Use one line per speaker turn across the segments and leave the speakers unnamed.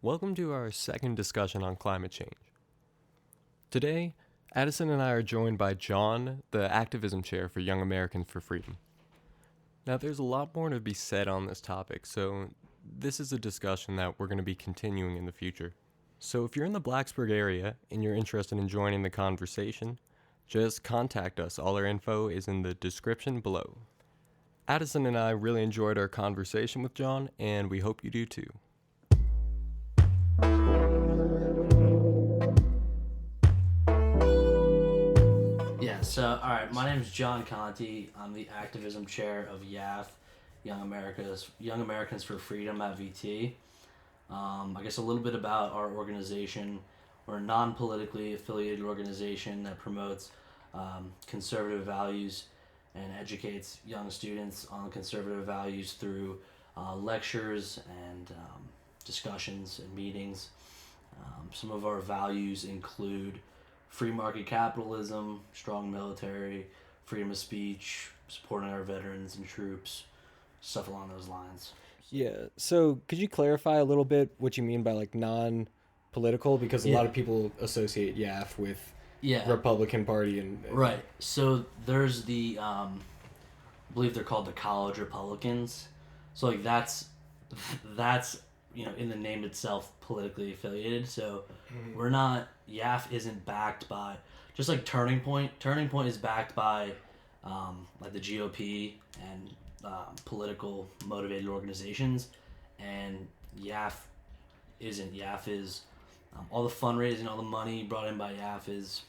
Welcome to our second discussion on climate change. Today, Addison and I are joined by John, the Activism Chair for Young Americans for Freedom. Now, there's a lot more to be said on this topic, so this is a discussion that we're going to be continuing in the future. So if you're in the Blacksburg area and you're interested in joining the conversation, just contact us. All our info is in the description below. Addison and I really enjoyed our conversation with John, and we hope you do too.
All right, my name is John Conte. I'm the Activism Chair of YAF, Young Americans for Freedom at VT. I guess a little bit about our organization. We're a non-politically affiliated organization that promotes conservative values and educates young students on conservative values through lectures and discussions and meetings. Some of our values include free market capitalism, strong military, freedom of speech, supporting our veterans and troops, stuff along those lines.
Yeah, so could you clarify a little bit what you mean by like non-political? Because a lot of people associate YAF with Republican Party and
Right. So there's the, I believe they're called the College Republicans. So like that's in the name itself politically affiliated. So we're not, YAF isn't backed by, just like Turning Point. Turning Point is backed by like the GOP and political motivated organizations, and YAF isn't. YAF is all the fundraising, all the money brought in by YAF is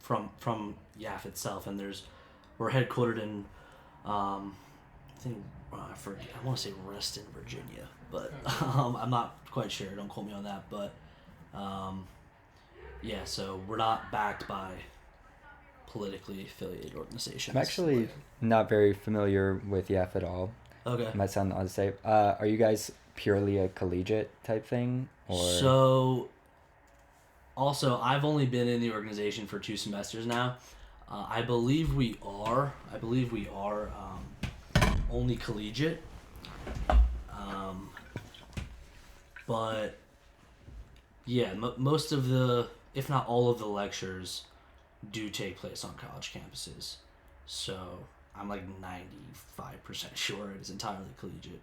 from YAF itself, and we're headquartered in I want to say Reston, Virginia, but I'm not quite sure. Don't quote me on that, but so we're not backed by politically affiliated organizations.
I'm actually not very familiar with YAF at all.
Okay.
It might sound odd to say. Are you guys purely a collegiate type thing? Or?
So, also, I've only been in the organization for 2 semesters now. I believe we are only collegiate. But yeah, most of the, if not all of the lectures do take place on college campuses. So I'm like 95% sure it is entirely collegiate.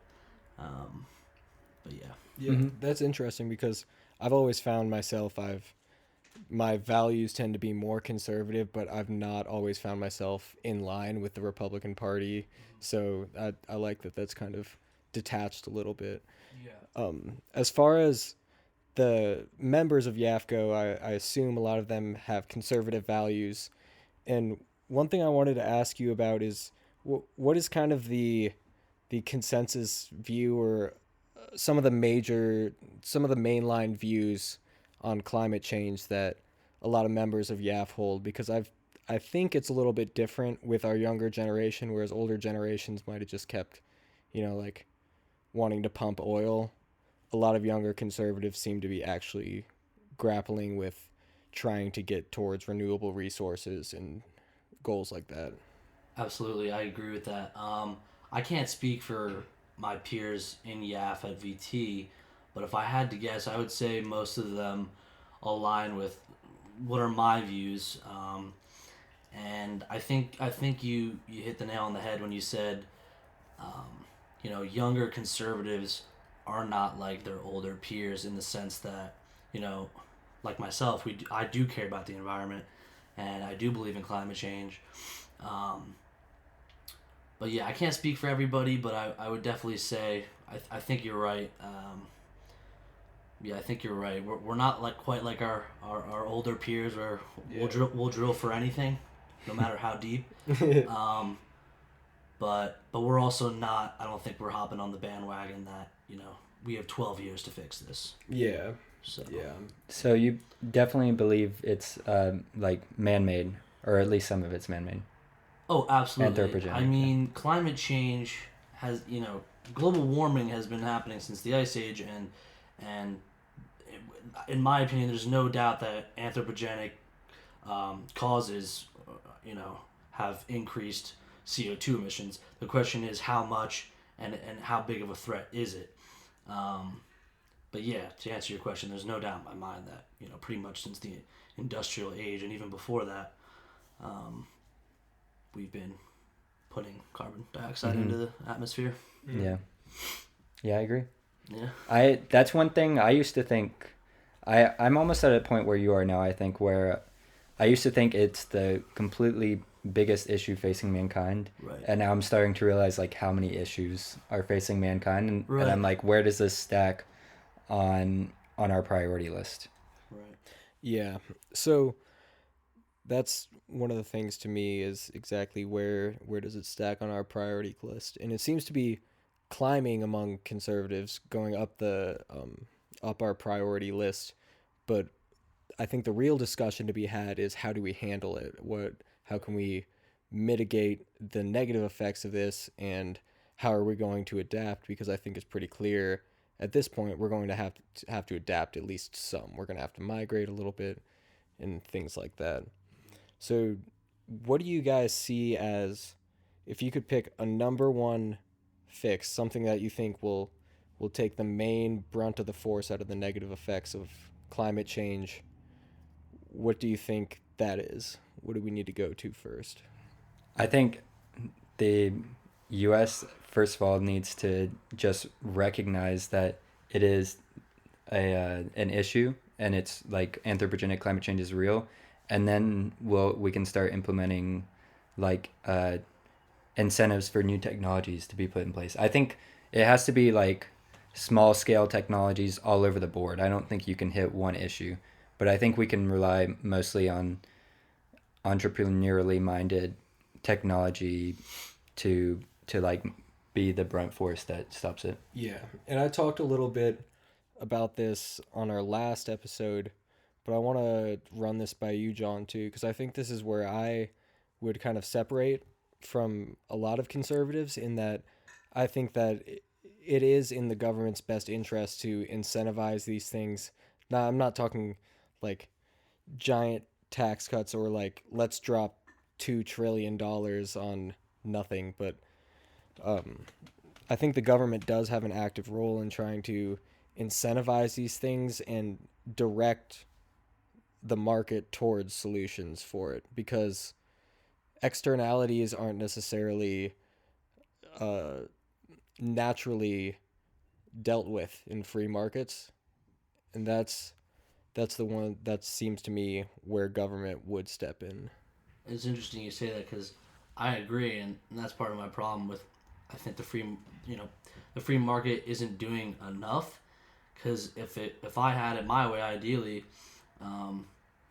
But yeah.
Yeah, that's interesting because I've always found myself, my values tend to be more conservative, but I've not always found myself in line with the Republican Party. So I like that that's kind of detached a little bit. Yeah. As far as the members of YAF go, I assume a lot of them have conservative values. And one thing I wanted to ask you about is what is kind of the consensus view or some of the mainline views on climate change that a lot of members of YAF hold? Because I think it's a little bit different with our younger generation, whereas older generations might have just kept, like wanting to pump oil. A lot of younger conservatives seem to be actually grappling with trying to get towards renewable resources and goals like that.
Absolutely, I agree with that. I can't speak for my peers in YAF at VT, but if I had to guess, I would say most of them align with what are my views. And I think you hit the nail on the head when you said, younger conservatives are not like their older peers in the sense that, like myself, I do care about the environment and I do believe in climate change. But yeah, I can't speak for everybody, but I would definitely say I think you're right. I think you're right. We're not like quite like our older peers where we'll drill for anything, no matter how deep. But we're also not. I don't think we're hopping on the bandwagon that we have 12 years to fix this.
Yeah.
So you definitely believe it's like man-made, or at least some of it's man-made.
Oh, absolutely.
Anthropogenic.
I mean, climate change has, global warming has been happening since the Ice Age, and in my opinion, there's no doubt that anthropogenic causes, have increased CO2 emissions. The question is how much and how big of a threat is it? But yeah, to answer your question, there's no doubt in my mind that, you know, pretty much since the industrial age and even before that, we've been putting carbon dioxide into the atmosphere.
Yeah. Yeah, I agree.
Yeah.
That's one thing I used to think. I'm almost at a point where you are now, I think, where I used to think it's the completely biggest issue facing mankind.
Right.
And now I'm starting to realize like how many issues are facing mankind, and,
Right.
and I'm like, where does this stack on our priority list?
Right.
Yeah. So that's one of the things to me is exactly where does it stack on our priority list, and it seems to be climbing among conservatives, going up our priority list. But I think the real discussion to be had is how do we handle it? How can we mitigate the negative effects of this, and how are we going to adapt? Because I think it's pretty clear at this point we're going to have to adapt at least some. We're going to have to migrate a little bit and things like that. So, what do you guys see as, if you could pick a number one fix, something that you think will take the main brunt of the force out of the negative effects of climate change? What do you think that is? What do we need to go to first?
I think the U.S. first of all needs to just recognize that it is an issue, and it's like anthropogenic climate change is real, and then we can start implementing like incentives for new technologies to be put in place. I think it has to be like small scale technologies all over the board. I don't think you can hit one issue, but I think we can rely mostly on entrepreneurially minded technology to like be the brunt force that stops it.
Yeah, and I talked a little bit about this on our last episode, but I want to run this by you, John, too, because I think this is where I would kind of separate from a lot of conservatives, in that I think that it is in the government's best interest to incentivize these things. Now, I'm not talking like giant tax cuts or like let's drop $2 trillion on nothing, but I think the government does have an active role in trying to incentivize these things and direct the market towards solutions for it, because externalities aren't necessarily naturally dealt with in free markets, and that's the one that seems to me where government would step in.
It's interesting you say that, because I agree, and that's part of my problem with, I think the free market isn't doing enough. Because if I had it my way, ideally,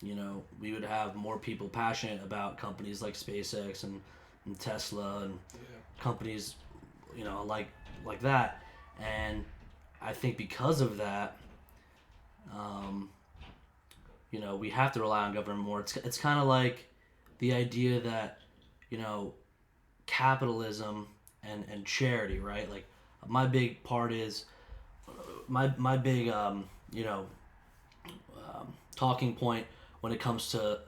we would have more people passionate about companies like SpaceX and Tesla and companies, like that. And I think because of that, we have to rely on government more. It's kind of like the idea that, capitalism and charity, right? Like, my big part is my big talking point when it comes to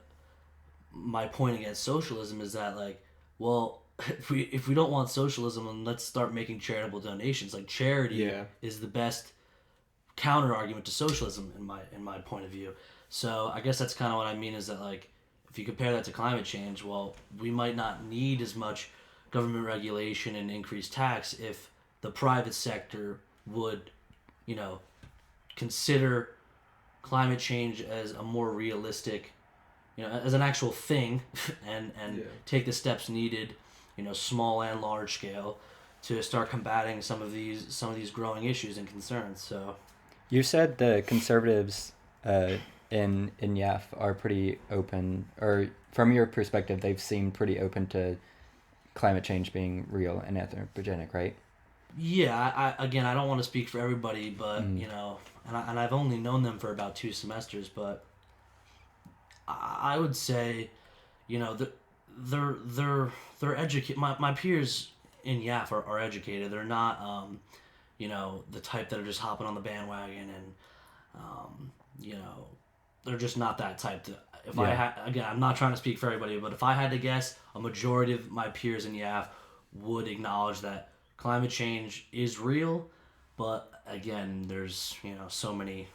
my point against socialism is that, like, well, if we don't want socialism, then let's start making charitable donations. Like, charity is the best counter argument to socialism in my point of view. So I guess that's kind of what I mean, is that, like, if you compare that to climate change, well, we might not need as much government regulation and increased tax if the private sector would, consider climate change as a more realistic, as an actual thing, and take the steps needed, small and large scale, to start combating some of these growing issues and concerns. So,
you said the conservatives in YAF are pretty open, or from your perspective, they've seemed pretty open to climate change being real and anthropogenic, right?
Yeah, I don't want to speak for everybody, but and I've only known them for about 2 semesters, but I would say, they're educated. My peers in YAF are educated. They're not the type that are just hopping on the bandwagon, and they're just not that type. I'm not trying to speak for everybody, but if I had to guess, a majority of my peers in YAF would acknowledge that climate change is real, but again, there's so many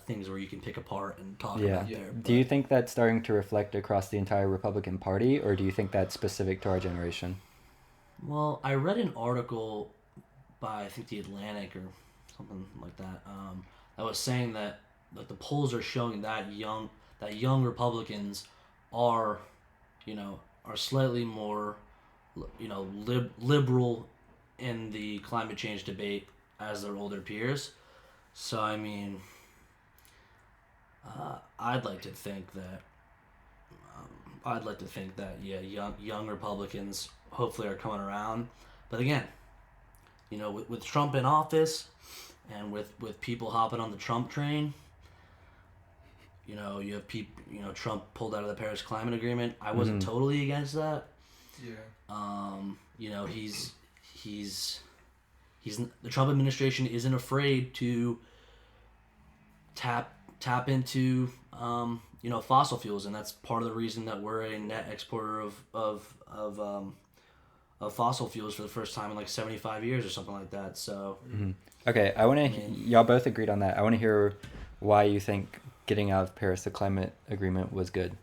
things where you can pick apart and talk
Yeah.
about there.
Do you think that's starting to reflect across the entire Republican Party, or do you think that's specific to our generation?
Well, I read an article by I think the Atlantic or something like that that was saying that like the polls are showing that young Republicans are are slightly more liberal in the climate change debate as their older peers. So I mean, I'd like to think that yeah, young Republicans hopefully are coming around. But again, with Trump in office and with people hopping on the Trump train, you have people. Trump pulled out of the Paris Climate Agreement. I wasn't totally against that.
Yeah.
He's the Trump administration isn't afraid to tap into fossil fuels, and that's part of the reason that we're a net exporter of fossil fuels for the first time in like 75 years or something like that. So
Okay, y'all both agreed on that. I want to hear why you think getting out of Paris, the climate agreement, was good.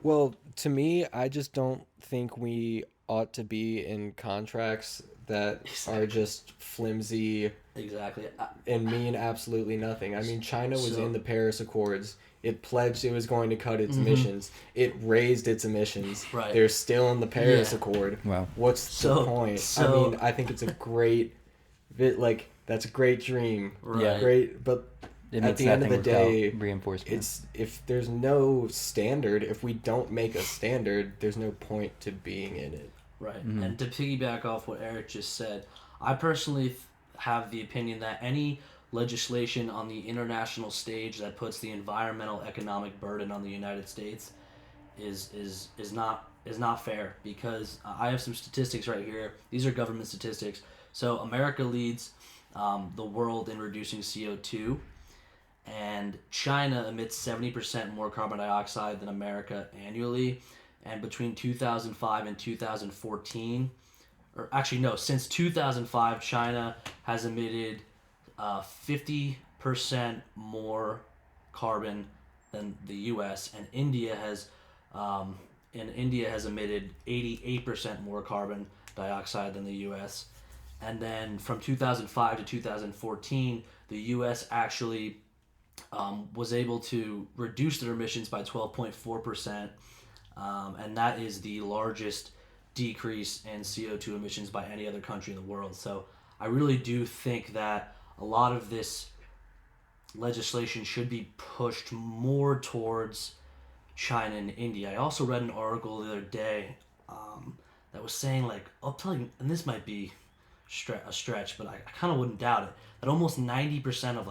Well, to me, I just don't think we ought to be in contracts that are just flimsy
exactly.
and mean absolutely nothing. I mean, China was
So-
in the Paris Accords. It pledged it was going to cut its emissions. It raised its emissions.
Right.
They're still in the Paris
Yeah.
Accord.
Wow.
What's
So-
the point?
so-
I mean, I think it's a great, that's a great dream.
Right.
Yeah.
Great, but
It
at
means
the end of the
nothing without
day,
reinforcement.
it's if there's no standard, if we don't make a standard, there's no point to being in it.
Right.
Mm-hmm.
And to piggyback off what Eric just said, I personally have the opinion that any legislation on the international stage that puts the environmental economic burden on the United States is not fair, because I have some statistics right here. These are government statistics. So America leads the world in reducing CO2, and China emits 70% more carbon dioxide than America annually. And between 2005 and 2014, or actually no, since 2005, China has emitted 50% more carbon than the U.S. and India has emitted 88% more carbon dioxide than the U.S. And then from 2005 to 2014, the U.S. actually was able to reduce their emissions by 12.4%, and that is the largest decrease in CO2 emissions by any other country in the world. So I really do think that a lot of this legislation should be pushed more towards China and India. I also read an article the other day that was saying, like, I'll tell you, and this might be a stretch, but I kind of wouldn't doubt it, that almost 90% of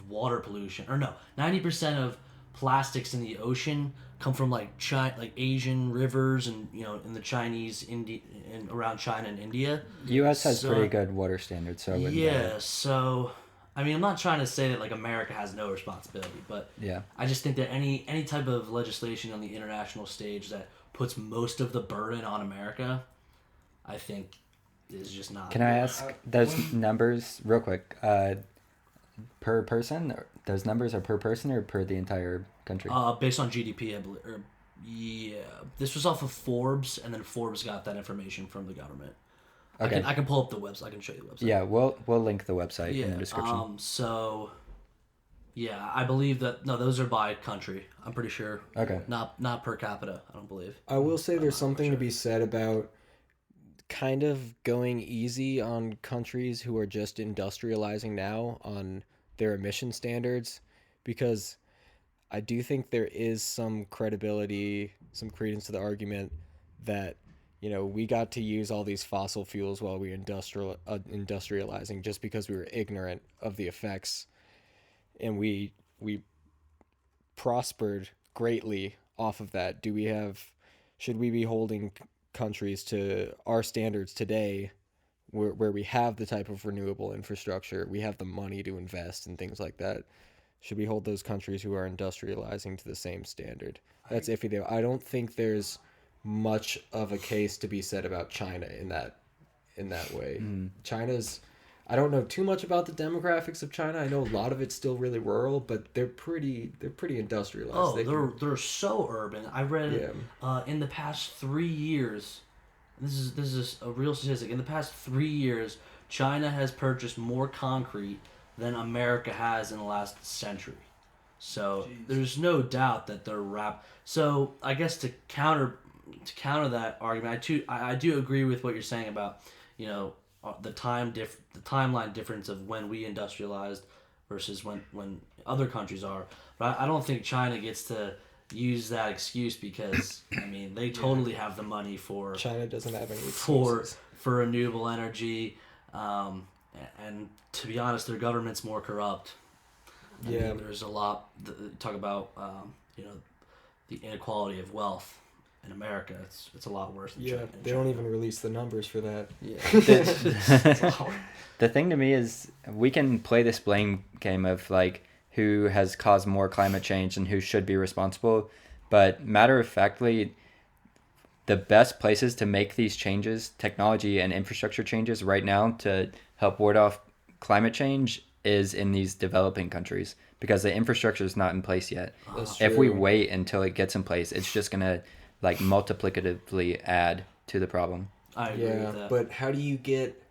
water pollution, or no, 90% of plastics in the ocean come from like Asian rivers and in the Chinese and around China and India.
U.S. has
So-
pretty good water standards, so I wouldn't doubt
Yeah,
it.
so I mean, I'm not trying to say that like America has no responsibility, but
Yeah.
I just think that any type of legislation on the international stage that puts most of the burden on America, I think is just not.
Can I ask those numbers real quick? Per person? Those numbers are per person or per the entire country?
Based on GDP, I believe. Yeah, this was off of Forbes, and then Forbes got that information from the government.
Okay.
I can pull up the website. I can show you the website.
Yeah, we'll link the website in the description.
So, yeah, I believe that those are by country. I'm pretty sure.
Okay.
Not per capita. I don't believe.
I will say there's something to be said about kind of going easy on countries who are just industrializing now on their emission standards, because I do think there is some credibility, some credence to the argument that we got to use all these fossil fuels while we industrializing just because we were ignorant of the effects, and we prospered greatly off of that. Should we be holding countries to our standards today, where we have the type of renewable infrastructure, we have the money to invest and things like that? Should we hold those countries who are industrializing to the same standard? That's iffy there. I don't think there's much of a case to be said about China in that way. China's, I don't know too much about the demographics of China. I know a lot of it's still really rural, but they're pretty industrialized.
Oh,
They can,
they're so urban. I read
yeah,
in the past 3 years. This is a real statistic. In the past 3 years, China has purchased more concrete than America has in the last century. So there's no doubt that they're So I guess to counter that argument, I do agree with what you're saying about the timeline difference of when we industrialized versus when other countries are. But I don't think China gets to use that excuse because I mean they totally have the money for
China doesn't have any
for
excuses.
for renewable energy, and to be honest, their government's more corrupt. I
Yeah,
mean, there's a lot talk about the inequality of wealth in America. It's a lot worse than
yeah.
China.
They don't even release the numbers for that.
Yeah.
The thing to me is we can play this blame game of like who has caused more climate change and who should be responsible, but matter of factly, the best places to make these changes, technology and infrastructure changes right now to help ward off climate change is in these developing countries because the infrastructure is not in place yet.
That's
If we
true.
wait until it gets in place, it's just gonna like multiplicatively add to the problem.
I agree
Yeah,
with that.
but how do you get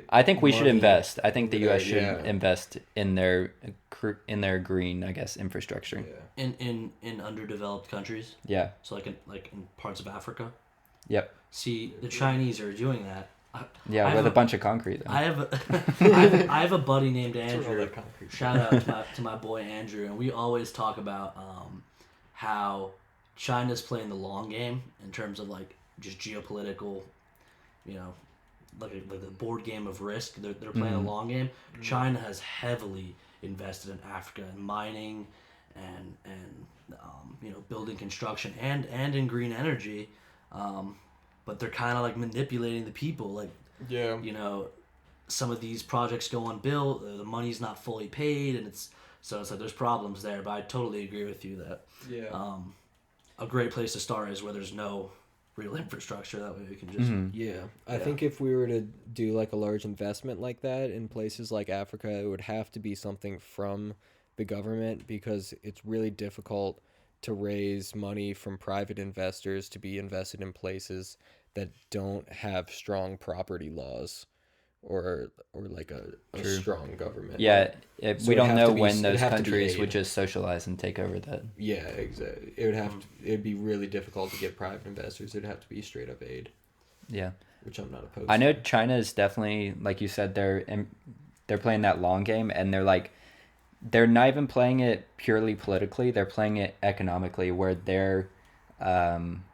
I think we should
money
invest. I think the
over there?
U.S. should
Yeah.
invest in their green, I guess, infrastructure.
Yeah.
in underdeveloped countries,
Yeah.
so like in parts of Africa.
Yep.
See, the Chinese are doing that.
Yeah,
I
with
have
a bunch of concrete. Though.
I have I have a buddy named
Throw all
Andrew.
that concrete.
Shout out to my boy Andrew, and we always talk about how China's playing the long game in terms of like just geopolitical, you know, like the board game of risk. They're playing
Mhm.
a long game. China has heavily invested in Africa in mining and building construction and in green energy, but they're kind of like manipulating the people. Like
Yeah.
some of these projects go unbuilt, the money's not fully paid, and it's like there's problems there. But I totally agree with you that
Yeah.
a great place to start is where there's no real infrastructure. That way we can just
Mhm.
Yeah. I
Yeah.
think if we were to do like a large investment like that in places like Africa, it would have to be something from the government because it's really difficult to raise money from private investors to be invested in places that don't have strong property laws or like a
True.
strong government.
Yeah,
So
we
it'd
don't
have
know
to be-
when
it'd
those
have to be
countries
aid.
would just socialize and take over that.
Yeah, exactly. It would have to, it'd be really difficult to get private investors. It'd have to be straight up aid,
Yeah,
which I'm not opposed
I know
to.
China is definitely like you said they're playing that long game and they're not even playing it purely politically. They're playing it economically, um,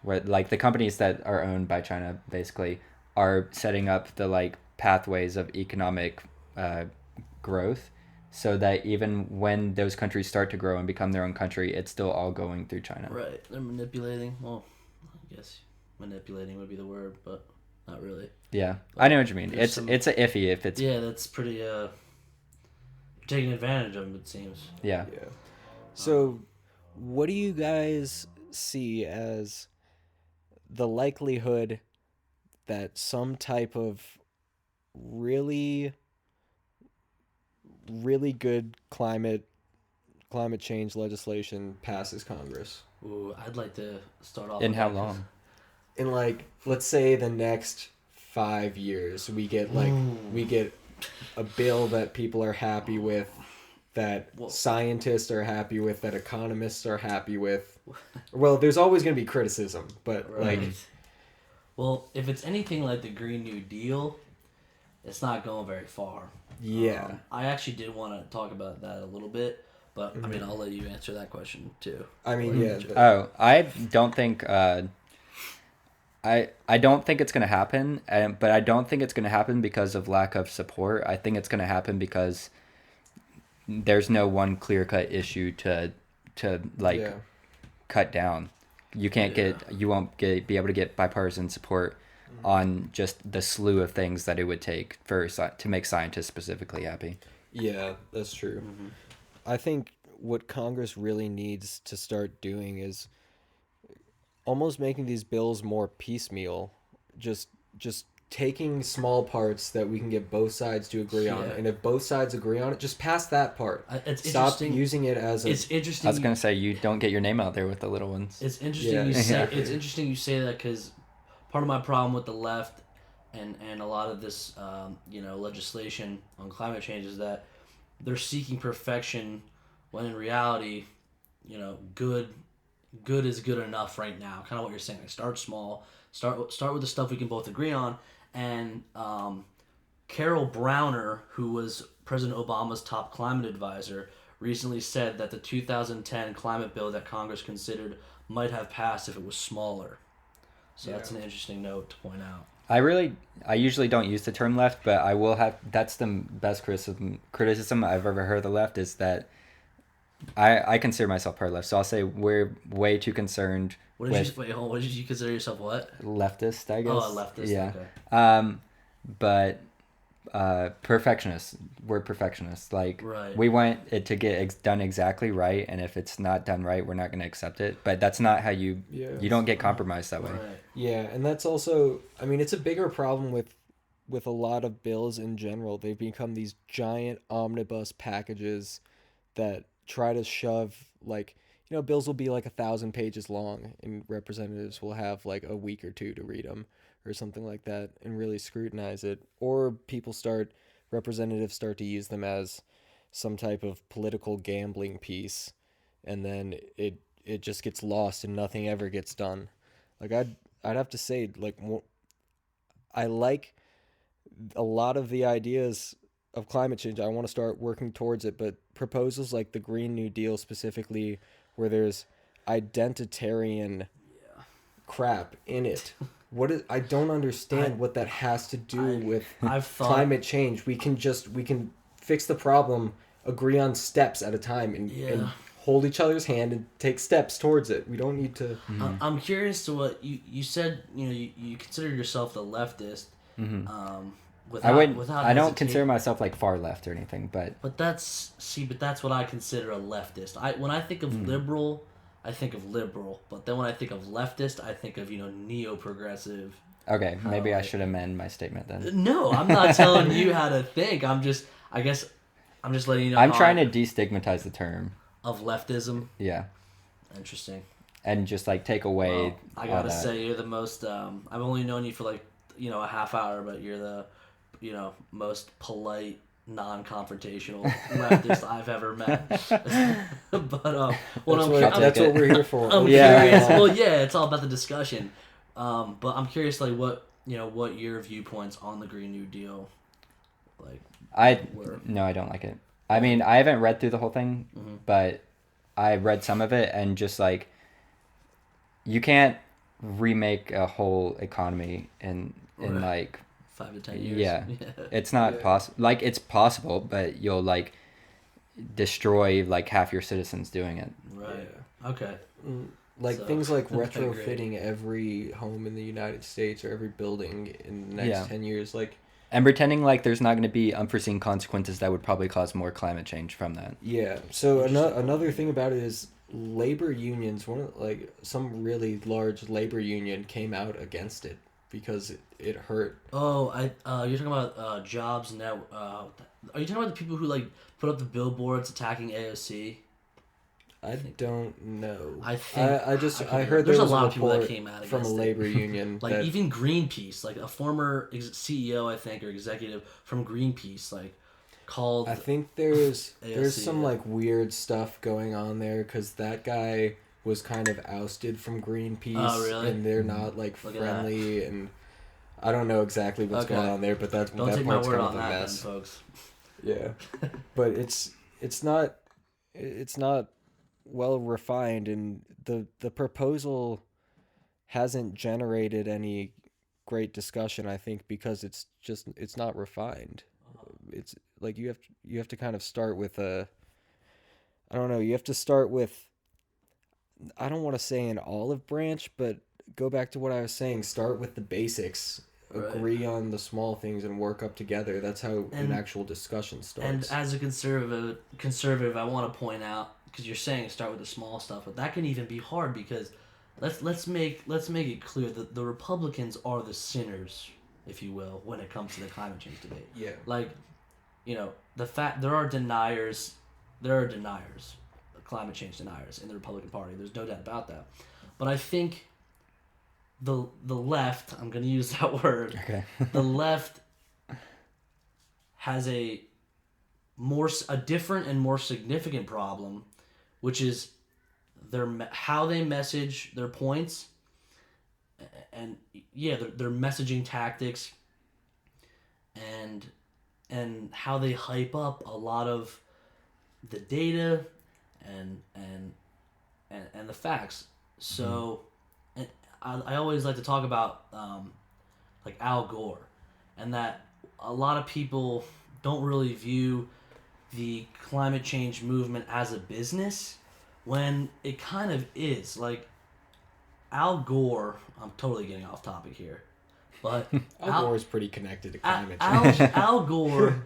where like the companies that are owned by China basically are setting up the like pathways of economic growth, so that even when those countries start to grow and become their own country, it's still all going through China.
right. They're manipulating. Well, I guess manipulating would be the word, but not really.
Yeah, I know what you mean.
There's
It's a iffy if it's
Yeah, that's pretty. Taking advantage of them, it seems.
yeah.
Yeah. So, what do you guys see as the likelihood that some type of really, really good climate change legislation passes Congress?
Ooh, I'd like to start off.
In
with
how
that 'cause-
long?
In like, let's say the next 5 years, we get a bill that people are happy with, that
Well-
scientists are happy with, that economists are happy with. Well, there's always going to be criticism, but like,
Well, if it's anything like the Green New Deal, it's not going very far.
yeah.
I actually did want to talk about that a little bit, but I mean, I'll let you answer that question too.
I mean, yeah.
Oh, I don't think I don't think it's gonna happen, but I don't think it's gonna happen because of lack of support. I think it's gonna happen because there's no one clear cut issue to like
Yeah.
cut down. You won't be able to get bipartisan support on just the slew of things that it would take to make scientists specifically happy.
Yeah, that's true. I think what Congress really needs to start doing is almost making these bills more piecemeal. Just taking small parts that we can get both sides to agree on, and if both sides agree on it, just pass that part.
It's
Stop using it as a...
It's interesting.
I was gonna say, you don't get your name out there with the little ones.
It's interesting you say. It's interesting you say that, because part of my problem with the left and a lot of this legislation on climate change is that they're seeking perfection when in reality, good is good enough right now. Kind of what you're saying. Like, start small. Start with the stuff we can both agree on. And Carol Browner, who was President Obama's top climate advisor, recently said that the 2010 climate bill that Congress considered might have passed if it was smaller. So that's an interesting note to point out.
I usually don't use the term left, but I will have. That's the best criticism I've ever heard of the left, is that I consider myself part left. So I'll say we're way too concerned.
What did you consider yourself? What?
Leftist, I guess.
Oh, a leftist.
Yeah.
Okay.
But perfectionists. We're perfectionists. Like, we want it to get done exactly right, and if it's not done right, we're not going to accept it. But that's not how you don't get compromised that way.
Right.
Yeah, and that's also, I mean, it's a bigger problem with a lot of bills in general. They've become these giant omnibus packages that try to shove, like, bills will be like 1,000 pages long, and representatives will have like a week or two to read them or something like that and really scrutinize it. Or representatives start to use them as some type of political gambling piece, and then it just gets lost and nothing ever gets done. Like, I'd have to say, like, I like a lot of the ideas of climate change. I want to start working towards it, but proposals like the Green New Deal specifically, where there's identitarian crap in it. I don't understand what that has to do with climate change. We can fix the problem, agree on steps at a time, and hold each other's hand and take steps towards it. We don't need to...
Mm-hmm. I'm curious to what you said. You consider yourself the leftist.
Mm-hmm.
I
don't consider myself like far left or anything, but
that's what I consider a leftist. When I think of liberal, I think of liberal, but then when I think of leftist, I think of neo-progressive.
Okay, maybe I should amend my statement then.
No, I'm not telling you how to think. I'm just letting you know.
I'm trying to destigmatize the term
of leftism.
Yeah.
Interesting.
And just like take away.
I gotta say, you're the most. I've only known you for like a half hour, but you're the most polite, non-confrontational leftist I've ever met. But
that's what we're here for.
I'm curious. Well, it's all about the discussion. But I'm curious, like, what your viewpoints on the Green New Deal, like.
No, I don't like it. I mean, I haven't read through the whole thing, but I read some of it, and just like, you can't remake a whole economy in like
5 to 10 years.
Yeah. It's not possible. Like, it's possible, but you'll like destroy like half your citizens doing it.
Right. Okay.
Like, things like retrofitting every home in the United States or every building in the next 10 years, like.
And pretending like there's not going to be unforeseen consequences that would probably cause more climate change from that.
Yeah. So another thing about it is labor unions. Some really large labor union came out against it because it hurt.
Oh, you're talking about Jobs Net. Are you talking about the people who like put up the billboards attacking AOC?
I don't know.
I
heard
there's
there was
a lot of people that came out
from a labor union.
Like, even Greenpeace, like a former CEO, I think, or executive from Greenpeace, like, called.
I think there's some like weird stuff going on there, because that guy was kind of ousted from Greenpeace.
Oh, really?
And they're not like friendly, and I don't know exactly what's going on there, but that part's kind of a mess,
then, folks.
Yeah, but it's not well refined, and the proposal hasn't generated any great discussion, I think, because it's not refined. It's like you have to kind of start with you have to start with, I don't want to say an olive branch, but go back to what I was saying, start with the basics. Agree on the small things and work up together. That's how an actual discussion starts.
And as a conservative, I want to point out, because you're saying start with the small stuff, but that can even be hard, because let's make it clear that the Republicans are the sinners if you will, when it comes to the climate change debate.
Yeah.
Like, the fact there are deniers, climate change deniers in the Republican Party. There's no doubt about that. But I think the left, I'm going to use that word,
Okay.
the left has a different and more significant problem, which is how they message their points, and their messaging tactics, and how they hype up a lot of the data and the facts. So, and I always like to talk about like Al Gore, and that a lot of people don't really view the climate change movement as a business, when it kind of is. Like, Al Gore, I'm totally getting off topic here, but
Al Gore is pretty connected to climate change.
Al Gore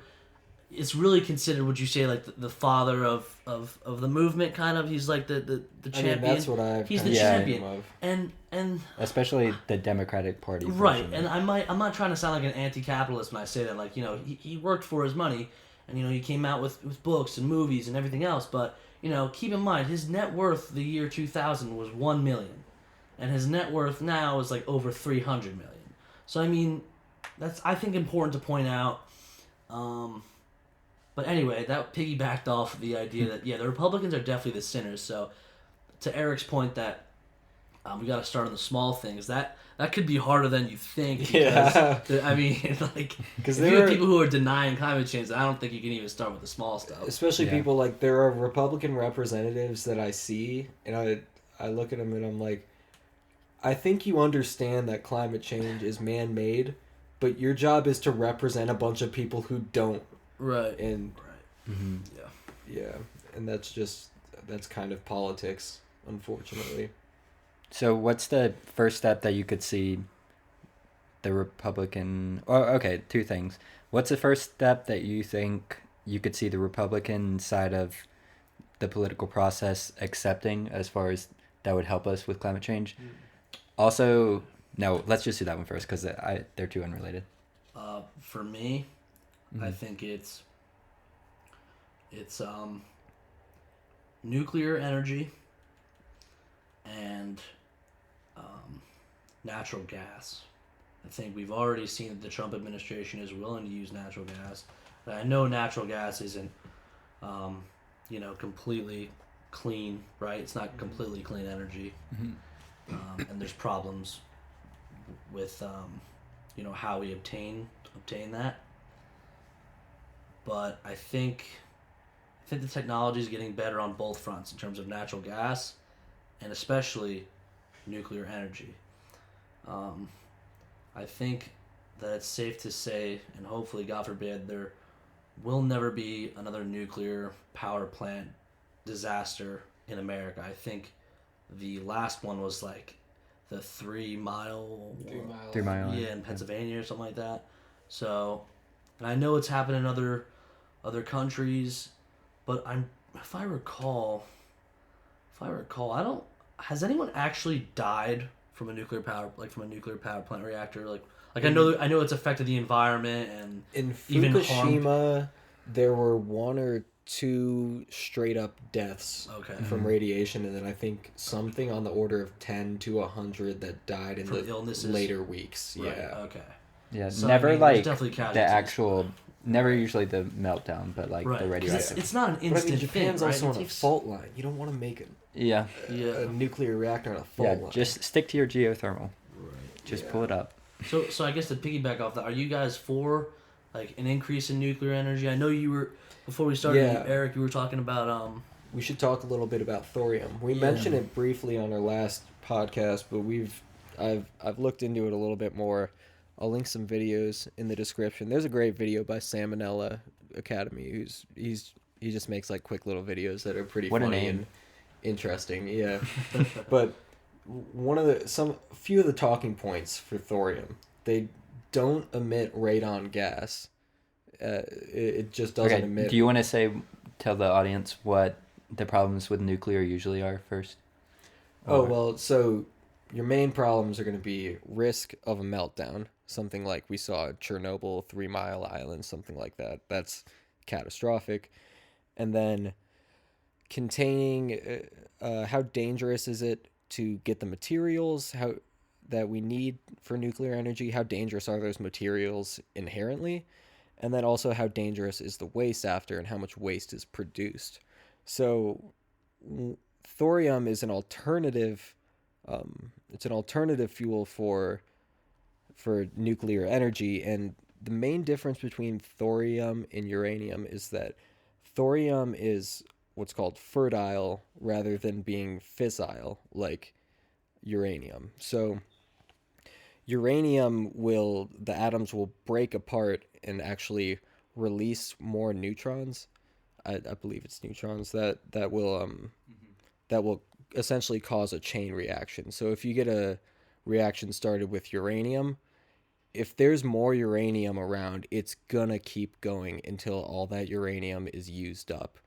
is really considered, would you say, like the father of the movement, kind of? He's like the champion.
That's what I've
He's
kind
the
of
champion.
of.
And
Especially the Democratic Party.
right,
version.
and I'm not trying to sound like an anti-capitalist when I say that. Like, he worked for his money, and he came out with books and movies and everything else. But keep in mind, his net worth the year 2000 was $1 million, and his net worth now is like over $300 million. So I mean, that's, I think, important to point out. But anyway, that piggybacked off the idea that the Republicans are definitely the sinners. So to Eric's point that we got to start on the small things, that could be harder than you think. Because, I mean, like, if you have people who are denying climate change, I don't think you can even start with the small stuff.
Especially people, like, there are Republican representatives that I see, and I look at them and I'm like, I think you understand that climate change is man-made, but your job is to represent a bunch of people who don't.
Right.
And
Mm-hmm.
yeah, and that's kind of politics, unfortunately.
So what's the first step that you could see the Republican... Oh, okay, two things. What's the first step that you think you could see the Republican side of the political process accepting, as far as that would help us with climate change? Also, no, let's just do that one first, because they're too unrelated.
For me, I think it's nuclear energy and natural gas. I think we've already seen that the Trump administration is willing to use natural gas. But I know natural gas isn't, completely clean, right? It's not completely clean energy. And there's problems with, how we obtain that. But I think the technology is getting better on both fronts in terms of natural gas and especially nuclear energy. I think that it's safe to say, and hopefully, God forbid, there will never be another nuclear power plant disaster in America. I think the last one was like the 3 Mile. Yeah, in Pennsylvania or something like that. So, and I know it's happened in other countries, but if I recall, has anyone actually died from a nuclear power plant reactor? Like I know it's affected the environment, and
in
even
Fukushima, there were 1 or 2 straight up deaths from radiation, and then I think something on the order of 10 to 100 that died in the
illnesses
later weeks.
Right.
Yeah.
Okay.
Yeah,
So,
never
there's
like
definitely
the
casualties.
actual, never usually the meltdown, but like
Right.
the
'Cause
radioactive.
it's not an
But I
instant
mean, Japan's
thing, right?
also on a fault line. You don't want to make
Yeah,
a nuclear reactor on a fault line.
just stick to your geothermal.
Right.
Just pull it up.
So I guess to piggyback off that, are you guys for like an increase in nuclear energy? I know you were, before we started, Eric, you were talking about
We should talk a little bit about thorium. We mentioned it briefly on our last podcast, but I've looked into it a little bit more. I'll link some videos in the description. There's a great video by Salmonella Academy. He just makes like quick little videos that are pretty funny and interesting. Yeah, but few of the talking points for thorium: they don't emit radon gas. It just doesn't emit.
Do you want to tell the audience what the problems with nuclear usually are first?
Oh, well, so your main problems are going to be risk of a meltdown. something like we saw at Chernobyl, 3 Mile Island, something like that. That's catastrophic. And then containing, how dangerous is it to get the materials that we need for nuclear energy? How dangerous are those materials inherently? And then also how dangerous is the waste after, and how much waste is produced. So thorium is an alternative. It's an alternative fuel for nuclear energy, and the main difference between thorium and uranium is that thorium is what's called fertile rather than being fissile like uranium. So uranium the atoms will break apart and actually release more neutrons. I believe it's neutrons that will essentially cause a chain reaction. So if you get a reaction started with uranium, if there's more uranium around, it's gonna keep going until all that uranium is used up.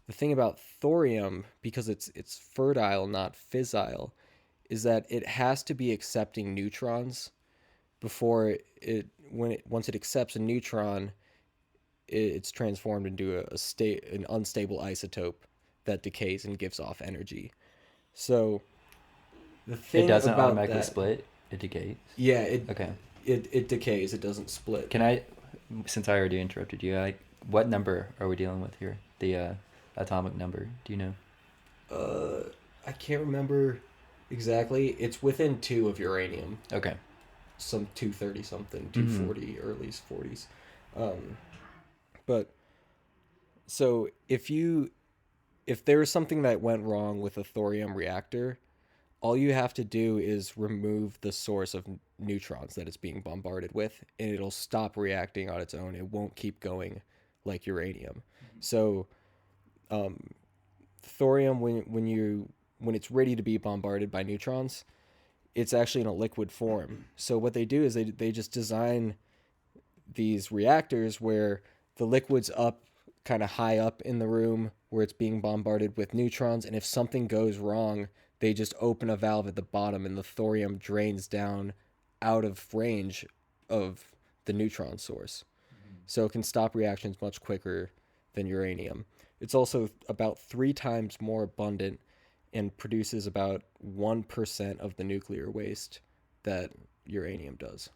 The thing about thorium, because it's fertile, not fissile, is that it has to be accepting neutrons before once it accepts a neutron, it's transformed into an unstable isotope that decays and gives off energy. So the thing
It doesn't
about
automatically
that,
split. It decays.
Yeah,
Okay.
It decays. It doesn't split.
Can I, since I already interrupted you, what number are we dealing with here? The atomic number. Do you know?
I can't remember exactly. It's within 2 of uranium.
Okay.
Some 230 something, 240, early 40s. But so if there is something that went wrong with a thorium reactor, all you have to do is remove the source of neutrons that it's being bombarded with, and it'll stop reacting on its own. It won't keep going like uranium. So thorium, when it's ready to be bombarded by neutrons, it's actually in a liquid form. So what they do is they just design these reactors where the liquid's up kind of high up in the room where it's being bombarded with neutrons, and if something goes wrong, they just open a valve at the bottom and the thorium drains down out of range of the neutron source. So it can stop reactions much quicker than uranium. It's also about 3 times more abundant and produces about 1% of the nuclear waste that uranium does.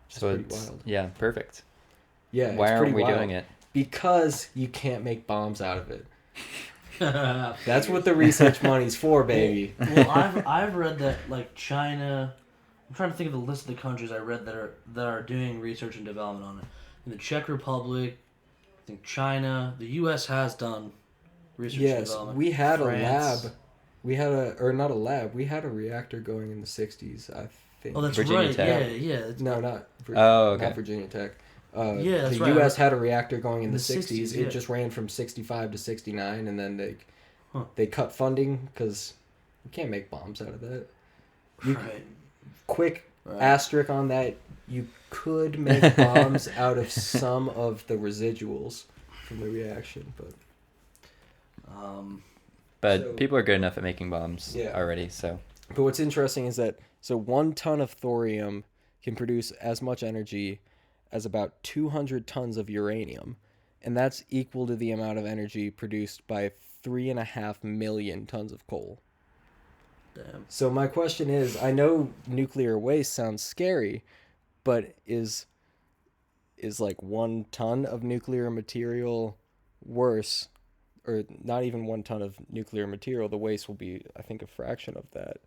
So
pretty wild.
Yeah, perfect.
Yeah,
Why
it's
aren't we
wild.
doing it?
Because you can't make bombs out of it. That's what the research money's for, baby.
Well, I've read that like China. I'm trying to think of the list of the countries I read that are doing research and development on it. In the Czech Republic, I think China, the U.S. has done research and
Yes,
development.
we had
France.
a lab. We had a reactor going in the 60s, I think.
Oh, that's
Virginia
right.
Tech.
Yeah.
No, not
Okay.
not Virginia Tech.
Yeah, that's
the
right.
U.S. had a reactor going in the 60s.
60s,
It
yeah.
just ran from 65 to 69, and then they cut funding because you can't make bombs out of that.
Right.
Quick asterisk on that, you could make bombs out of some of the residuals from the reaction,
But
So-
people are good enough at making bombs
Yeah.
already, so.
But what's interesting is that 1 ton of thorium can produce as much energy as about 200 tons of uranium, and that's equal to the amount of energy produced by 3.5 million tons of coal.
Damn.
So my question is, I know nuclear waste sounds scary, but is like 1 ton of nuclear material worse, or not even 1 ton of nuclear material? The waste will be, I think, a fraction of that.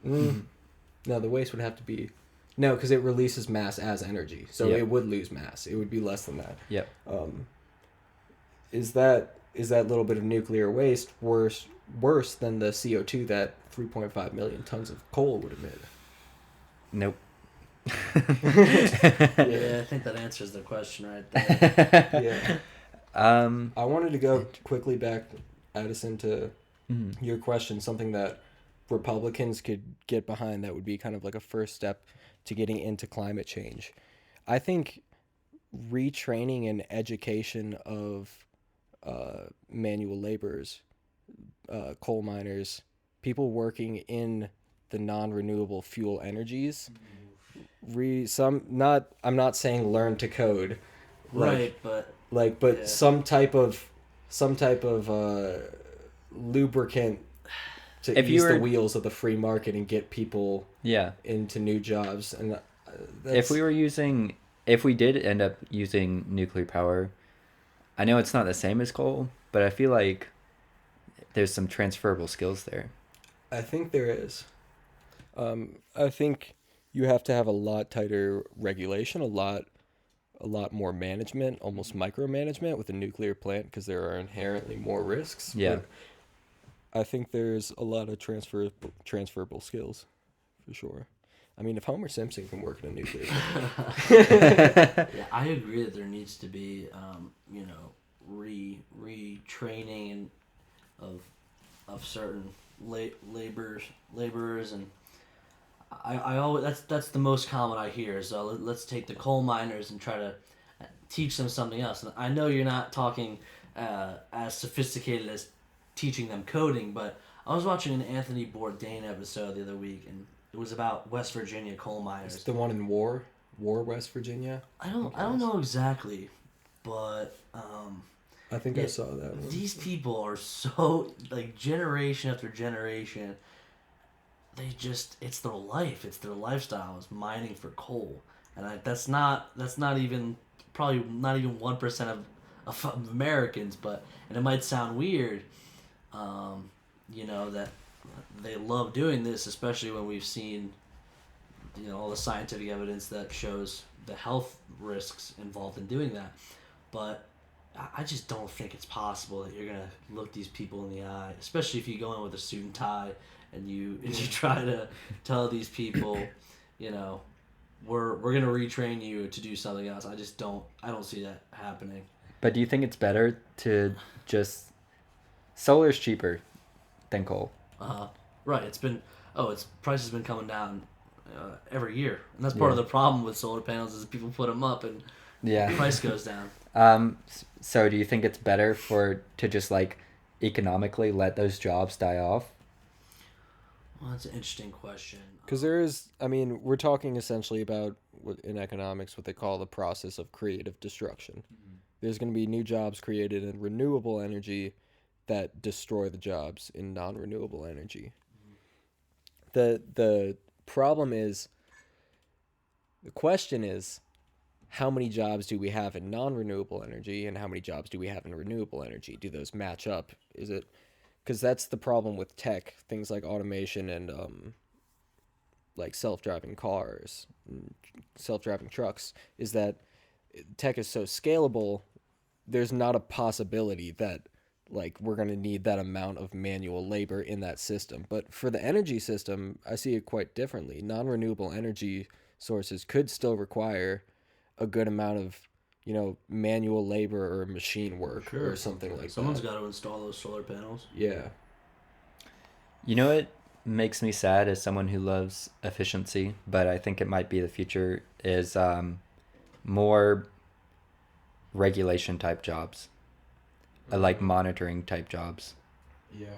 No, the waste would have to be... No, because it releases mass as energy, so
Yep.
it would lose mass. It would be less than that.
Yep.
Is that little bit of nuclear waste worse than the CO2 that 3.5 million tons of coal would emit?
Nope.
Yeah, I think that answers the question right there.
Yeah. I wanted to go quickly back, Addison, to your question, something that Republicans could get behind that would be kind of like a first step to getting into climate change. I think retraining and education of manual laborers, coal miners, people working in the non-renewable fuel energies, I'm not saying learn to code,
Right,
like
but
but
yeah.
some type of lubricant to
If you
ease the
were,
wheels of the free market and get people
yeah,
into new jobs. And
if
that's
we were using, if we did end up using nuclear power, I know it's not the same as coal, but I feel like there's some transferable skills there.
I think there is. I think you have to have a lot tighter regulation, a lot more management, almost micromanagement with a nuclear plant because there are inherently more risks.
Yeah.
But I think there's a lot of transferable skills for sure. I mean, if Homer Simpson can work in a nuclear plant,
Yeah, I agree that there needs to be, you know, retraining and of certain laborers, and I always that's the most common I hear is let's take the coal miners and try to teach them something else. And I know you're not talking as sophisticated as teaching them coding, but I was watching an Anthony Bourdain episode the other week, and it was about West Virginia coal miners.
it's the one in West Virginia.
I don't know exactly, but
I think I saw that one.
these people are so like generation after generation. They just it's their life, it's their lifestyle is mining for coal, and that's not even probably not even 1% of Americans, but and it might sound weird, you know that they love doing this, especially when we've seen all the scientific evidence that shows the health risks involved in doing that. But I just don't think it's possible that you're gonna look these people in the eye, especially if you go in with a suit and tie and you try to tell these people, you know, we're gonna retrain you to do something else. I don't see that happening.
But do you think it's better to just solar's cheaper than coal?
Right. Its price has been coming down every year, and that's part of the problem with solar panels is people put them up and
Yeah.
the price goes down.
So do you think it's better to just like economically let those jobs die off?
Well, that's an interesting question.
Because there is, I mean, we're talking essentially about in economics what they call the process of creative destruction.
Mm-hmm.
There's going to be new jobs created in renewable energy that destroy the jobs in non-renewable energy. The problem is, the question is, how many jobs do we have in non-renewable energy and how many jobs do we have in renewable energy? Do those match up? Is it because that's the problem with tech, things like automation and like self-driving cars, self-driving trucks, is that tech is so scalable, there's not a possibility that like we're going to need that amount of manual labor in that system. But for the energy system, I see it quite differently. Non-renewable energy sources could still require a good amount of, manual labor or machine work or something like
Someone's
that.
got to install those solar panels.
Yeah.
You know what makes me sad as someone who loves efficiency, but I think it might be the future, is more regulation type jobs, like monitoring type jobs.
Yeah.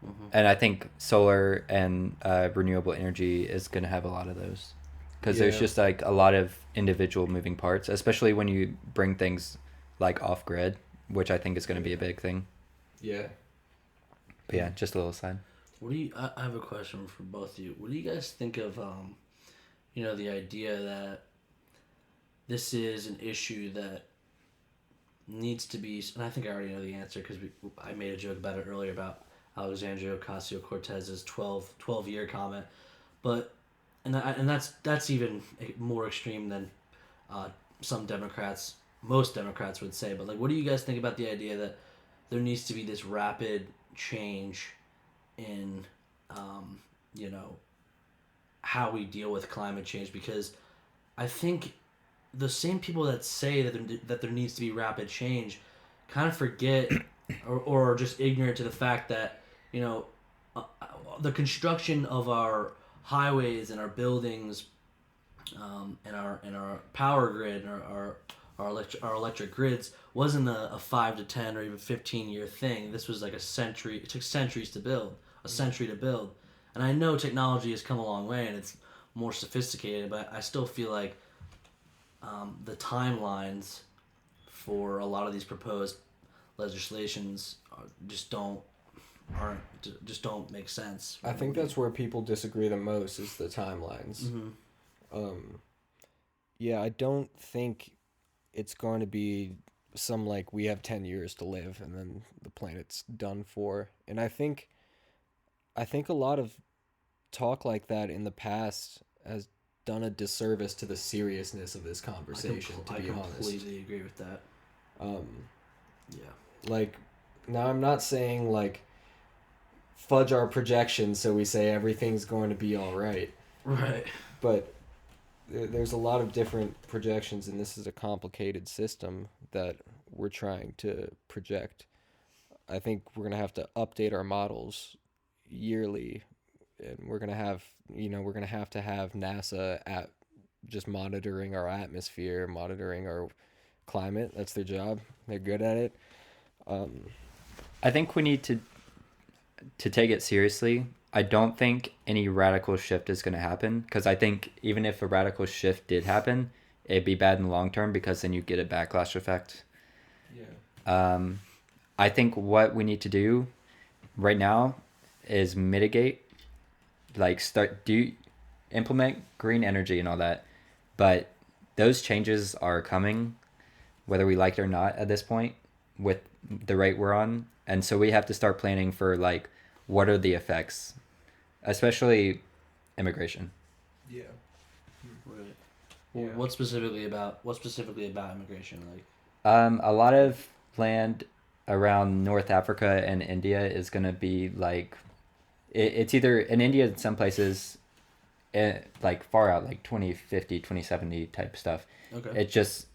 Mm-hmm.
And I think solar and renewable energy is going to have a lot of those. Because there's just like a lot of individual moving parts, especially when you bring things like off grid, which I think is going to be a big thing.
Yeah.
But yeah, just a little aside.
I have a question for both of you. What do you guys think of, the idea that this is an issue that needs to be, and I think I already know the answer because I made a joke about it earlier about Alexandria Ocasio-Cortez's 12-year comment, but and that's even more extreme than most Democrats would say. But like, what do you guys think about the idea that there needs to be this rapid change in, how we deal with climate change? Because I think the same people that say that there needs to be rapid change kind of forget or are just ignorant to the fact that the construction of our highways and our buildings, and our power grid and our electric grids wasn't a 5 to 10 or even 15-year thing. This was like a century. It took centuries to build, a century to build. And I know technology has come a long way, and it's more sophisticated, but I still feel like the timelines for a lot of these proposed legislations just don't make sense.
I think that's where people disagree the most is the timelines. Yeah, I don't think it's going to be some like we have 10 years to live and then the planet's done for. And I think a lot of talk like that in the past has done a disservice to the seriousness of this conversation, to be honest. I
completely agree with that. Yeah.
Like, now I'm not saying, like, fudge our projections so we say everything's going to be all right.
Right.
But there's a lot of different projections, and this is a complicated system that we're trying to project. I think we're going to have to update our models yearly, and we're going to have NASA at just monitoring our atmosphere, monitoring our climate. That's their job. They're good at it.
I think we need to take it seriously. I don't think any radical shift is going to happen, because I think even if a radical shift did happen, it'd be bad in the long term, because then you get a backlash effect.
Yeah.
I think what we need to do right now is mitigate, like implement green energy and all that. But those changes are coming, whether we like it or not at this point, with the rate we're on. And so we have to start planning for, like, what are the effects, especially immigration.
Yeah.
Right. Well, what specifically about immigration? Like,
a lot of land around North Africa and India is going to be like, it's either in India in some places, like far out, like 2050, 2070 type stuff.
Okay.
It just,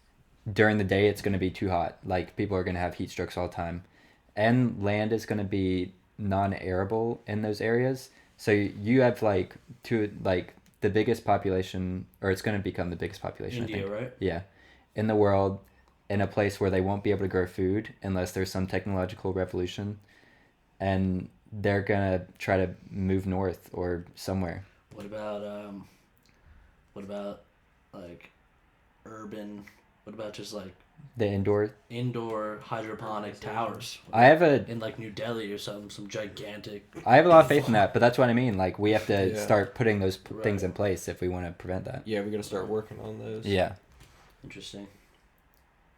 during the day, it's going to be too hot. Like, people are going to have heat strokes all the time. And land is going to be non-arable in those areas. So you have, like, the biggest population, or it's going to become the biggest population,
India,
I think.
Right?
Yeah. In the world, in a place where they won't be able to grow food unless there's some technological revolution. And they're going to try to move north or somewhere.
What about like urban? What about just like
the indoor
hydroponic towers?
I have
in like New Delhi or something, some gigantic.
I have a lot of faith in that, but that's what I mean. Like, we have to start putting those things in place if we want to prevent that.
Yeah, we got to start working on those.
Yeah.
Interesting.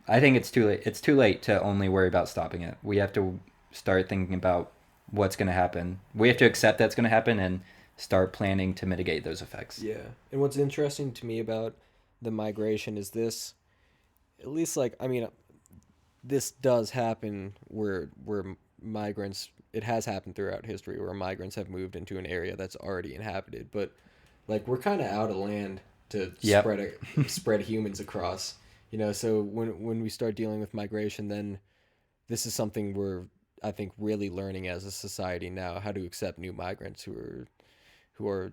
I think it's too late. It's too late to only worry about stopping it. We have to start thinking about what's going to happen. We have to accept that's going to happen and start planning to mitigate those effects.
Yeah. And what's interesting to me about the migration is this, at least, like, I mean, this does happen where migrants, it has happened throughout history where migrants have moved into an area that's already inhabited, but, like, we're kind of out of land to spread humans across, you know. So when we start dealing with migration, then this is something we're, I think, really learning as a society now, how to accept new migrants who are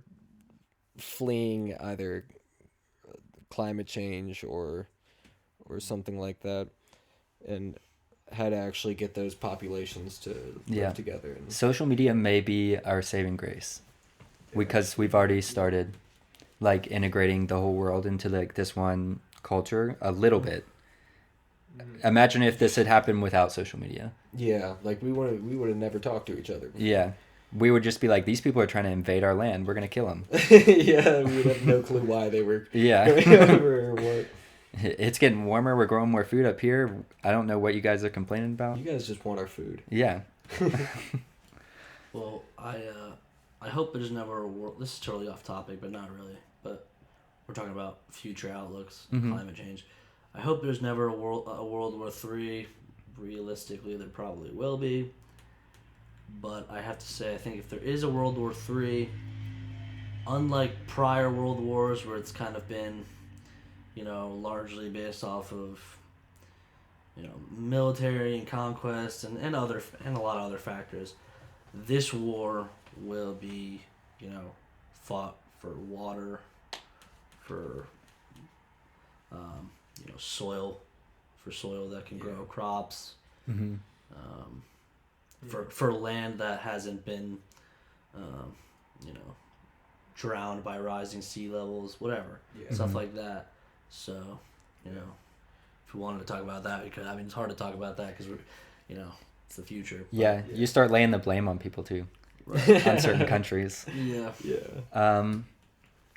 fleeing either climate change or something like that, and how to actually get those populations to live together. And
social media may be our saving grace, because we've already started, like, integrating the whole world into, like, this one culture a little bit. Imagine if this had happened without social media.
Yeah, like, we would have never talked to each other before.
Yeah. We would just be like, these people are trying to invade our land. We're going to kill them.
Yeah, we would have no clue why they were coming over or what.
It's getting warmer. We're growing more food up here. I don't know what you guys are complaining about.
You guys just want our food.
Yeah.
Well, I hope there's never a world. This is totally off topic, but not really. But we're talking about future outlooks, climate change. I hope there's never a World War III. Realistically, there probably will be. But I have to say, I think if there is a World War III, unlike prior world wars where it's kind of been, you know, largely based off of, you know, military and conquest and a lot of other factors, this war will be, you know, fought for water, for you know, soil that can grow crops, for land that hasn't been, you know, drowned by rising sea levels, whatever, stuff like that. So, you know, if we wanted to talk about that, because I mean it's hard to talk about that because we're, you know, it's the future.
Yeah, you start laying the blame on people too,
Right.
on certain countries.
Yeah.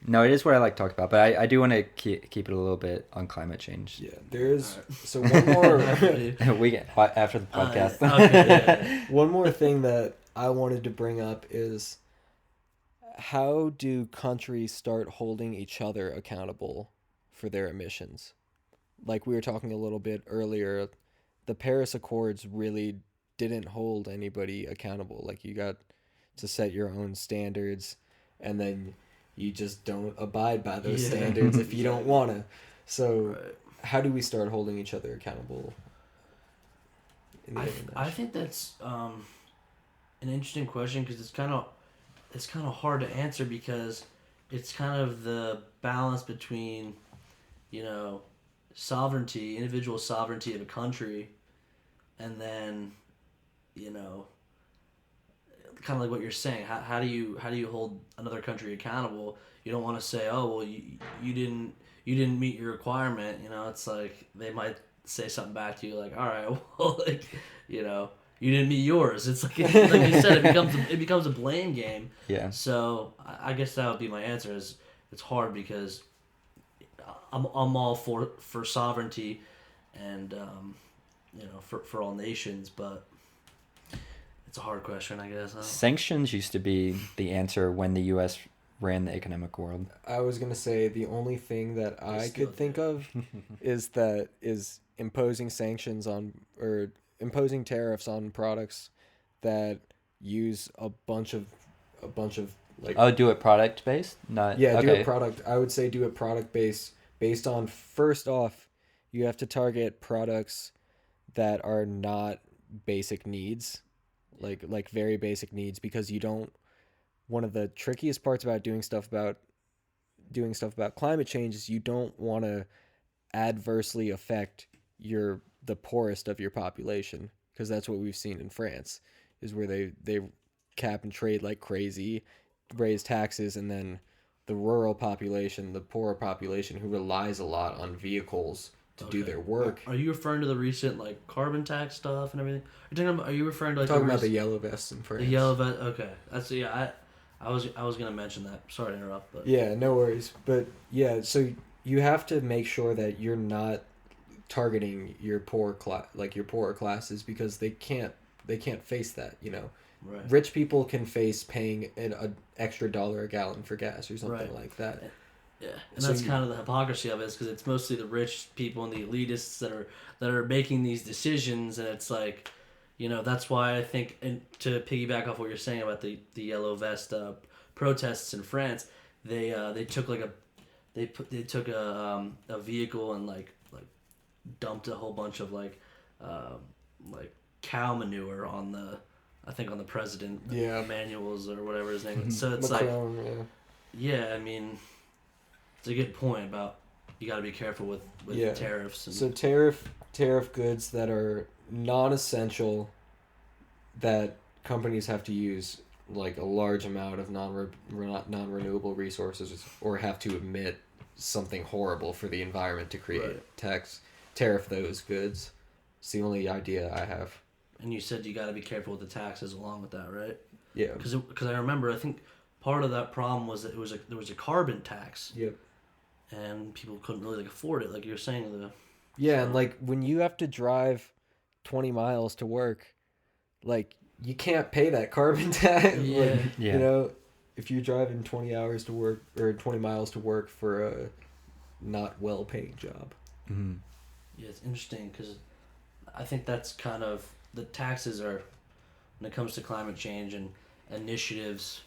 No, it is what I like to talk about, but I do want to keep it a little bit on climate change.
Yeah, there is. So one more.
We get after the podcast.
Okay.
One more thing that I wanted to bring up is how do countries start holding each other accountable for their emissions? Like we were talking a little bit earlier, the Paris Accords really didn't hold anybody accountable. Like you got to set your own standards, and then you just don't abide by those standards if you don't want to. So how do we start holding each other accountable?
I think that's an interesting question because it's kind of hard to answer because it's kind of the balance between, you know, sovereignty, individual sovereignty of a country, and then, you know, kind of like what you're saying. How do you hold another country accountable? You don't want to say, oh well, you didn't meet your requirement. You know, it's like they might say something back to you like, all right, well, like, you know, you didn't meet yours. It's like you said, it becomes a blame game.
Yeah.
So I guess that would be my answer. Is it's hard because I'm all for sovereignty, and you know, for all nations, but it's a hard question, I guess.
Sanctions used to be the answer when the U.S. ran the economic world.
I was gonna say the only thing that I could think of is imposing sanctions on or imposing tariffs on products that use a bunch of like.
Oh, do it product based, not
Yeah,
okay.
do it product. I would say do it product based on, first off, you have to target products that are not basic needs, like very basic needs, because you don't. One of the trickiest parts about doing stuff about climate change is you don't want to adversely affect the poorest of your population, because that's what we've seen in France, is where they cap and trade like crazy, raise taxes, and then the rural population, the poorer population who relies a lot on vehicles to do their work.
Are you referring to the recent like carbon tax stuff and everything? Are you referring to like
talking about the yellow vests in France?
The yellow vest. Okay, that's I was gonna mention that. Sorry to interrupt, but
yeah, no worries. But yeah, so you have to make sure that you're not targeting your poorer classes, because they can't face that, you know.
Right.
Rich people can face paying an extra $1 a gallon for gas or something like that.
Yeah, and that's kind of the hypocrisy of it, is because it's mostly the rich people and the elitists that are making these decisions, and it's like, you know, that's why I think, and to piggyback off what you're saying about the yellow vest protests in France, they took a vehicle and like dumped a whole bunch of like cow manure on the president manuals or whatever his name is. So it's
Macron,
I mean, it's a good point about you got to be careful with tariffs. And...
So tariff goods that are non-essential, that companies have to use like a large amount of non-renewable resources, or have to emit something horrible for the environment to create tariff those goods. It's the only idea I have.
And you said you got to be careful with the taxes along with that, right?
Yeah.
Because I remember, I think part of that problem was that there was a carbon tax.
Yep.
And people couldn't really afford it, like you were saying.
And like when you have to drive 20 miles to work, like you can't pay that carbon tax. You know, if you're driving 20 hours to work or 20 miles to work for a not well-paying job.
Mm-hmm.
Yeah, it's interesting because I think that's kind of the taxes are, when it comes to climate change and initiatives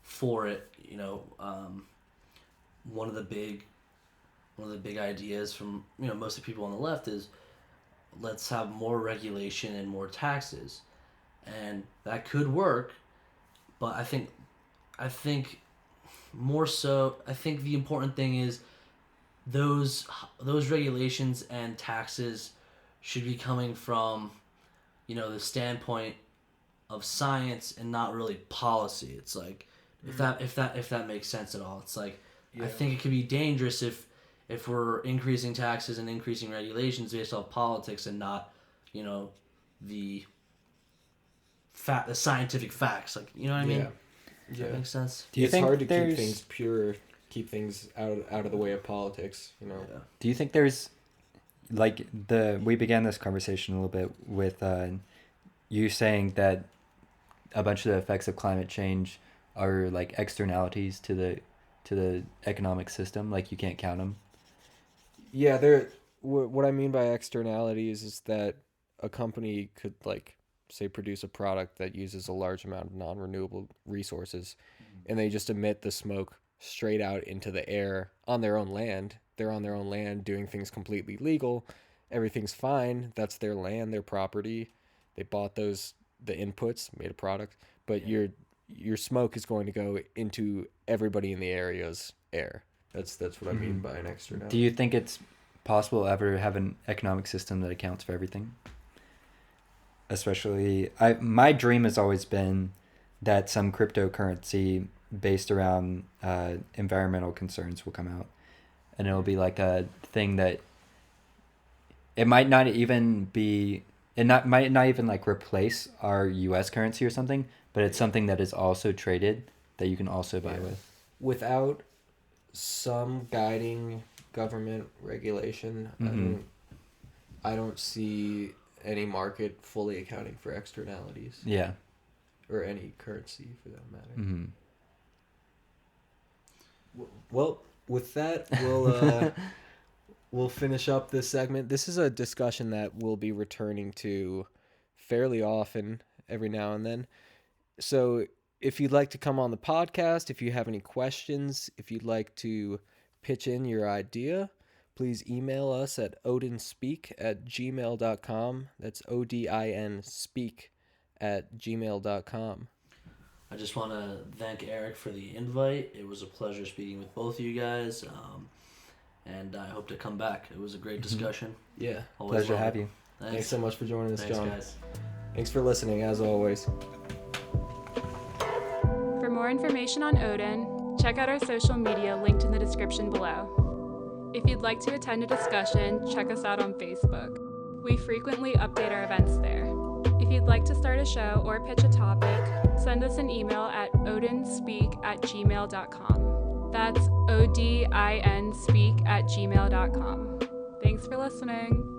for it, you know, one of the big ideas from, you know, most of the people on the left is let's have more regulation and more taxes, and that could work, but I think more so, I think the important thing is those regulations and taxes should be coming from, you know, the standpoint of science and not really policy. It's like If that makes sense at all. It's like,
Yeah.
I think it could be dangerous if we're increasing taxes and increasing regulations based off politics and not, the scientific facts. Like, you know what I mean? Does that make sense?
Do you
it's
think
hard to
there's...
keep things pure, keep things out of the way of politics,
Yeah.
Do you think there's, like, we began this conversation a little bit with you saying that a bunch of the effects of climate change are like externalities to the economic system, like you can't count them?
Yeah, what I mean by externalities is that a company could, like, say, produce a product that uses a large amount of non-renewable resources, and they just emit the smoke straight out into the air on their own land. They're on their own land doing things completely legal. Everything's fine. That's their land, their property. They bought the inputs, made a product, but your smoke is going to go into everybody in the area's air. That's what I mean by an externality.
Do you think it's possible to ever have an economic system that accounts for everything? Especially, my dream has always been that some cryptocurrency based around environmental concerns will come out, and it'll be like a thing that it might not even like replace our U.S. currency or something, but it's something that is also traded that you can also buy with.
Without some guiding government regulation, I don't see any market fully accounting for externalities.
Yeah.
Or any currency for that matter.
Mm-hmm.
Well, with that, we'll finish up this segment. This is a discussion that we'll be returning to fairly often, every now and then. So if you'd like to come on the podcast, if you have any questions, if you'd like to pitch in your idea, please email us at odinspeak@gmail.com. That's ODIN speak@gmail.com.
I just want to thank Eric for the invite. It was a pleasure speaking with both of you guys, and I hope to come back. It was a great discussion.
Yeah.
Always
Pleasure to have you.
Thanks so much for joining us, John.
Guys.
Thanks for listening, as always.
For more information on ODIN, check out our social media linked in the description below. If you'd like to attend a discussion, check us out on Facebook. We frequently update our events there. If you'd like to start a show or pitch a topic, send us an email at odinspeak@gmail.com. That's ODIN speak@gmail.com. Thanks for listening.